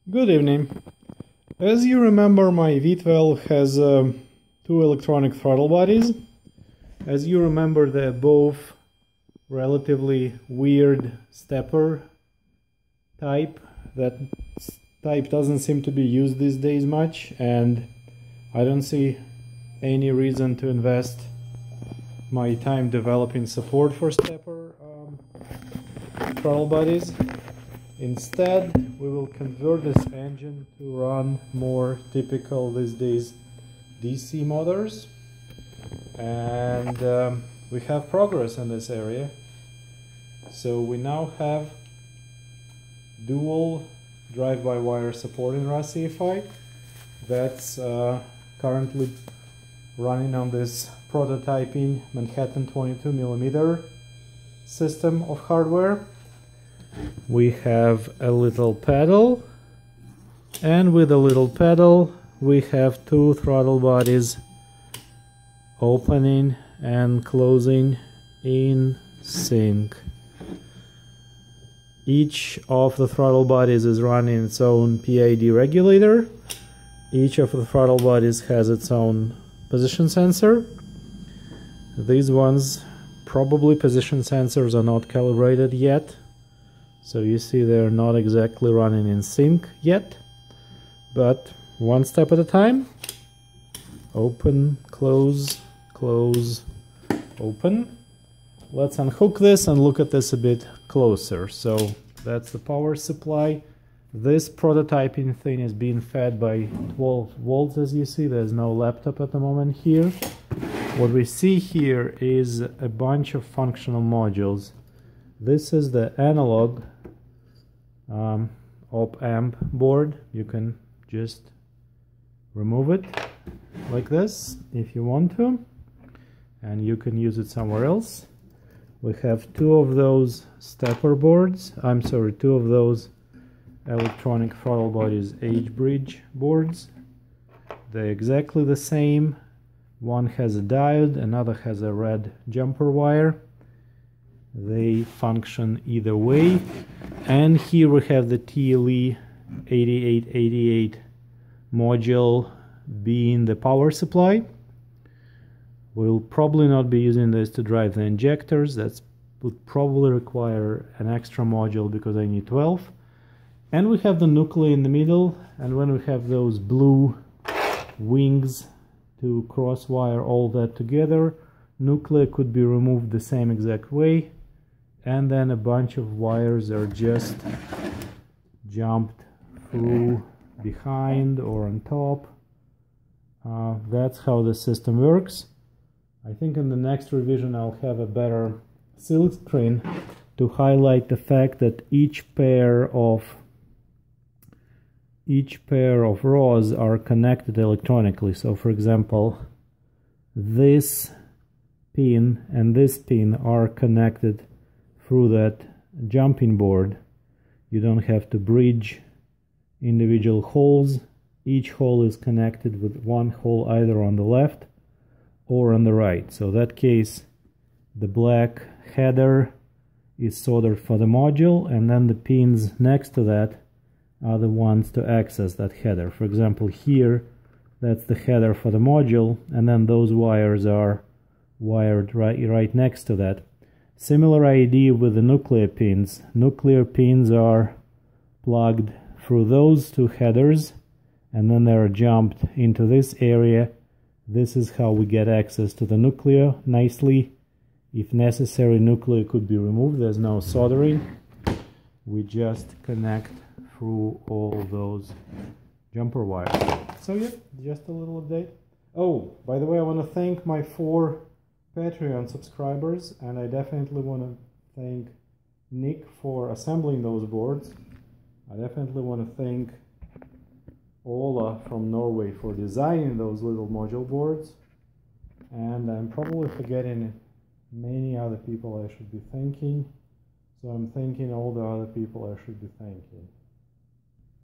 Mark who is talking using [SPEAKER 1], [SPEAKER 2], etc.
[SPEAKER 1] Good evening. As you remember, my V12 has two electronic throttle bodies. As you remember, they're both relatively weird stepper type. That type doesn't seem to be used these days much, and I don't see any reason to invest my time developing support for stepper throttle bodies. Instead, we will convert this engine to run more typical these days DC motors, and we have progress in this area. So we now have dual drive-by-wire support in rusEfi. That's currently running on this prototyping Manhattan 22mm system of hardware. We have a little pedal, and with a little pedal we have two throttle bodies opening and closing in sync. Each of the throttle bodies is running its own PID regulator. Each of the throttle bodies has its own position sensor. These ones, probably position sensors, are not calibrated yet. So you see they're not exactly running in sync yet, but one step at a time. Open, close, close, open. Let's unhook this and look at this a bit closer. So that's the power supply. This prototyping thing is being fed by 12 volts, as you see. There's no laptop at the moment here. What we see here is a bunch of functional modules. This is the analog op-amp board. You can just remove it like this if you want to, and you can use it somewhere else. We have two of those stepper boards, two of those electronic throttle bodies H-bridge boards. They're exactly the same. One has a diode, another has a red jumper wire. They function either way. And here we have the TLE 8888 module being the power supply. We'll probably not be using this to drive the injectors. That would probably require an extra module because I need 12. And we have the nuclei in the middle, and when we have those blue wings to cross-wire all that together, nuclei could be removed the same exact way, and then a bunch of wires are just jumped through behind or on top. That's how the system works. I think in the next revision I'll have a better silk screen to highlight the fact that each pair of rows are connected electronically. So for example, this pin and this pin are connected through that jumping board. You don't have to bridge individual holes. Each hole is connected with one hole either on the left or on the right. So in that case, the black header is soldered for the module, and then the pins next to that are the ones to access that header. For example, here, that's the header for the module, and then those wires are wired right next to that. Similar idea with the nuclear pins. Nuclear pins are plugged through those two headers, and then they're jumped into this area. This is how we get access to the nuclear nicely. If necessary, nuclear could be removed. There's no soldering. We just connect through all those jumper wires. So yeah, just a little update. Oh, by the way, I want to thank my 4 Patreon subscribers, and I definitely want to thank Nick for assembling those boards. I definitely want to thank Ola from Norway for designing those little module boards, and I'm probably forgetting many other people I should be thanking, so I'm thanking all the other people I should be thanking.